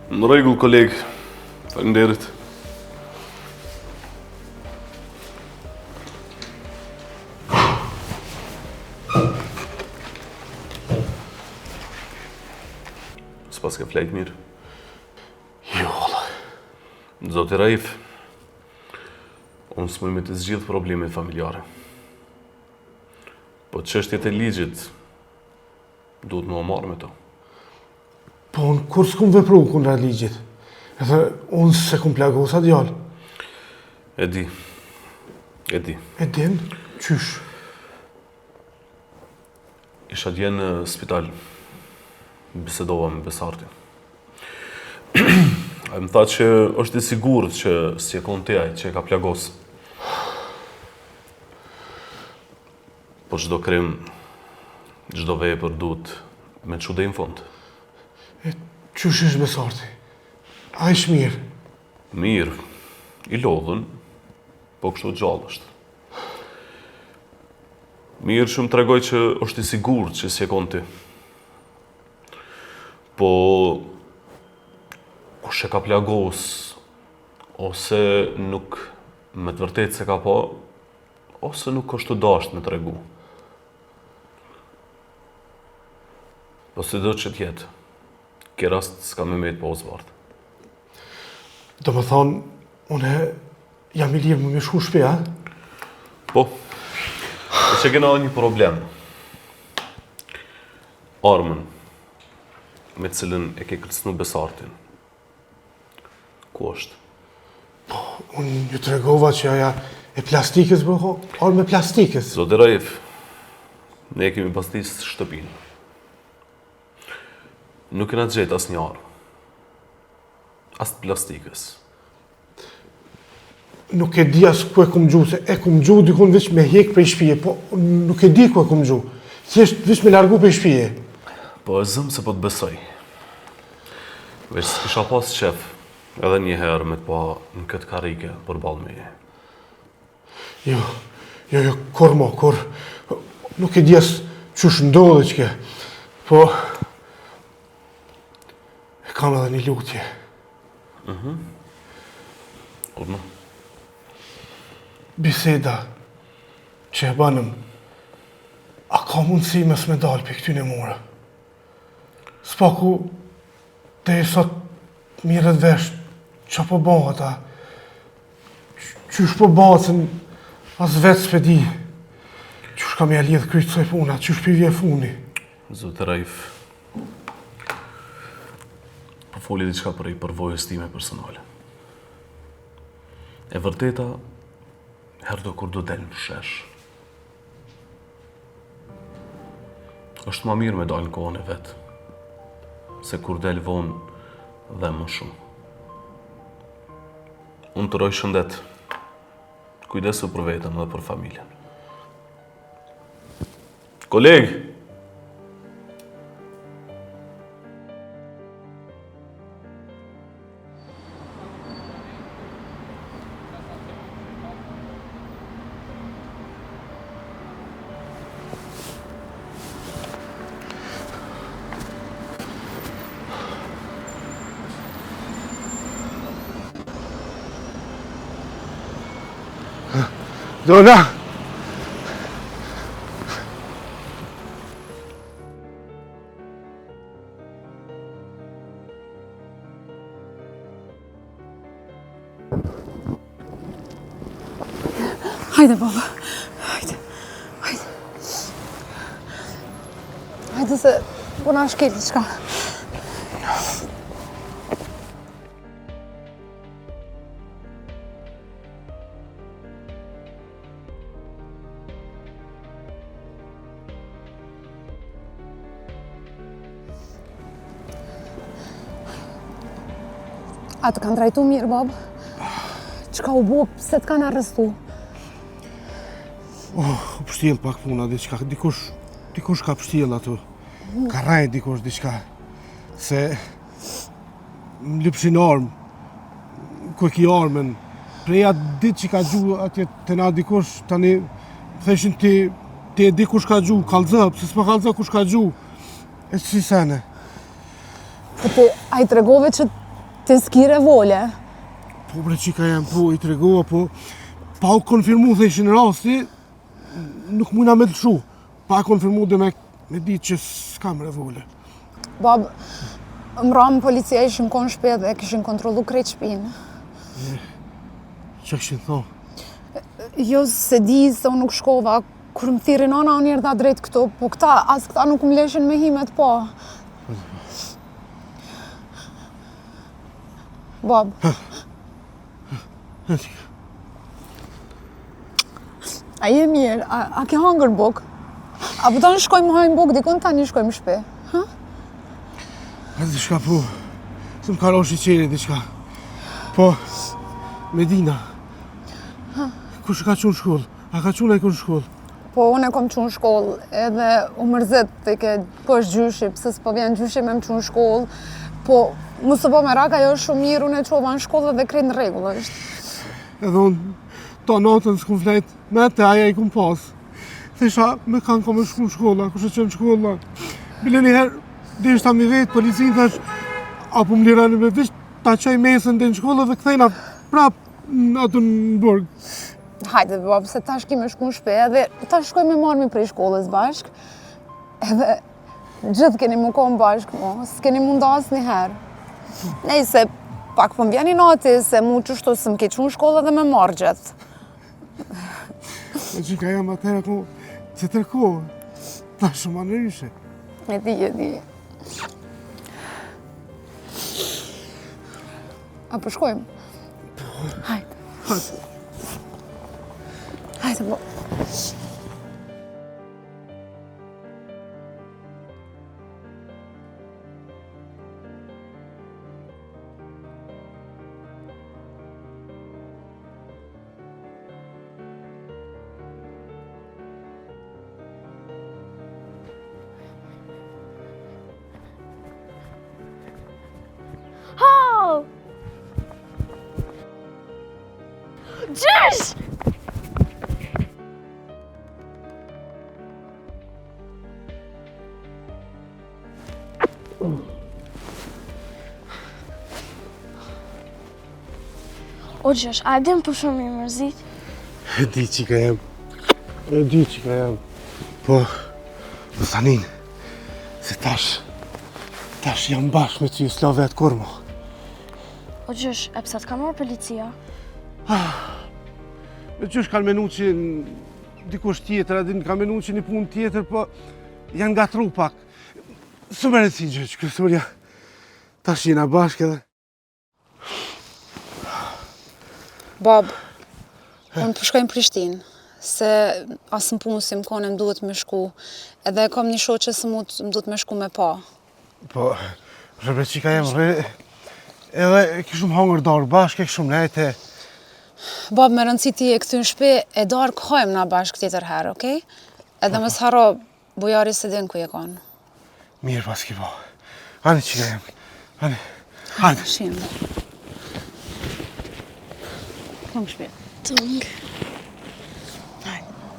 Në rregull, koleg. Faleminderit. S'pas ke flejt mirë? Jo, Allah. Zoti Raif, unë s'mëj me të zgjidh problemet familjare. Po çështjet e ligjit duhet më marrë me to. Po unë kur s'kum vepru kundra ligjit. Edhe unë se kum plagosa djallë. E di. E din? Qysh? Isha dje në spital. Bisedova me Besartin. Ai më tha që është i sigurt që si e kon te ai që e ka plagos. Po çdo krim, çdo vepër duhet me çu deri në fund. E qysh është Besarti? A ish mirë? Mirë, i lodhën, po kështu gjallë është. Mirë që më tregoj që është i sigurt që si e kon ti. Po kush e ka plagos, ose nuk me të vërtetë se ka po, ose nuk është të dasht me tregu. Po si do që t'jetë, ke rast s'ka me mejtë po zvartë. Do më thonë, une jam i lirë më me shku shpe, a? Po, e që kena një problem. Armën, me cilën e ke kërcënu Besartin. Ku është? Po, unë ju të regova që aja e plastikës, bëho, armë e plastikës. Zotë Raif, ne kemi pastis shtëpinë. Nuk kena gjetë as një armë. As të plastikës. Nuk e di as ku e kum gju, se e kum gju dikun veç me hek prej shpije, po nuk e di ku e kum gju. Thjesht veç me largu prej shpije. Po e zëmë se po të besoj. Veç s'kisha pas qef, edhe një herë me të pa në këtë karike për balë meje. Jo, kur mo, kur. Nuk e di as qysh ndodhe qke, po e kam edhe një lutje. Urnë. Biseda që e banëm, a ka mundësi me s'me dalë për këtyne mure? S'paku të e sot mirët vesh, që po bëhat, qysh po bëhat, se as vetë s'pe di, qysh kam ja lidhë kryqë të puna, qysh për vje funi. Zotë Raif, po foli diçka për i përvojës time personale. E vërteta, herë do kur do del në shesh. Është ma mirë me dalë në kohën e vetë, se kur del vonë dhe më shumë. Unë të roj shëndet, kujdesu për vetëm dhe për familjen. Koleg! Dona! Hajde, baba. Hajde se po na shkel diçka. A të kanë trajtu mirë, babë? Qka u bo, pse të kanë arrestu? U pështjel pak puna, diçka. Dikush ka pështjel ato. Ka rajt dikush diçka. Se më lypshin armë. Ku e ki armën. Preja ditë që ka gju atje të na dikush, tani theshin ti e di kush ka gju, kallëzë, pëse s'pa kallëzë kush ka gju. E që si sene? Po ti, a i tregove që Ti s'ki revole. Po bre qika jam, po i tregova, po pa u konfirmu dhe ishin rasti, nuk mujna me të lëshu. Pa konfirmu dhe me ditë që s'kam revole. Bab, më ramë policia ishin konë shpe dhe kishin kontrolu krejt shpinë. Që këshin thonë? Jo se di se unë nuk shkova, kur më thiri nana unë njerë da drejt këtu, po as këta nuk më leshin me himet po. Bab. A je mirë, a ke hangër buk? A po ta në shkojmë hajmë buk, dikon ta një shkojmë shpe? A diçka po, se më karosh i qeri diçka. Po, Medina, kush ka qunë shkollë? A ka qunë e kunë shkollë? Po, unë e kom qunë shkollë, edhe u mërzit të ke pësh gjyshi, pëse s'po vjen gjyshi me më qunë shkollë, po, mu së po me raka jo shumë mirë, unë e qova në shkollë dhe krejt në regullë është. Edhe unë, ta natën s'kum flet, me te aja i kum pas. Thesha, me kanë ka me shku në shkolla, kush e qenë shkolla. Bile njëherë, dhe ishta mi vetë, policinë thash, apo më lirani me visht, ta qaj mesën dhe në shkolla dhe këthejna prap atë në burg. Hajde, bab, se tash ki me shku në shpe, edhe tash shkoj me marmi prej shkollës bashk, edhe gjithë keni mu konë bashk, s'keni mu ndas një herë. Nej, se pak po m'vjeni nati, se mu qështu se m'ke qunë shkollë dhe me marrë gjithë. E që ka jam atëra ku, që tërkohë, ta shumë anërishe. E di. Apo shkojmë? Hajde. Hajde, po. Oh! Gjysh! O Gjosh, a e din për shumë i mërzit? E di qika jam. Po, Sanin, se tash jam bashkë me që ju s'la vetë kurmo. O Gjosh, e pësa t'ka marrë policia? Me qësh kanë menu që dikush tjetër, adin kanë menu që një punë tjetër, po janë gatru pak. Së më rëndësi gjë që kësurja, tash jena bashkë edhe. Bab, unë përshkoj në Prishtinë, se asë në punë si më kone më duhet me shku, edhe kam një shoqe se më duhet me shku me pa. Po, rëbre qika jem rre, edhe kishum hangër darë bashkë, kishum nejte. Bab, me rëndësi ti e këty në shpe, e darë këhojmë na bashkë tjetër herë, okej? Edhe mos haro, bujari se din ku je kanë. Mirë pas ki po. Ani qika jem, ani. Hajde. Shimë. Kom shpe. Tung.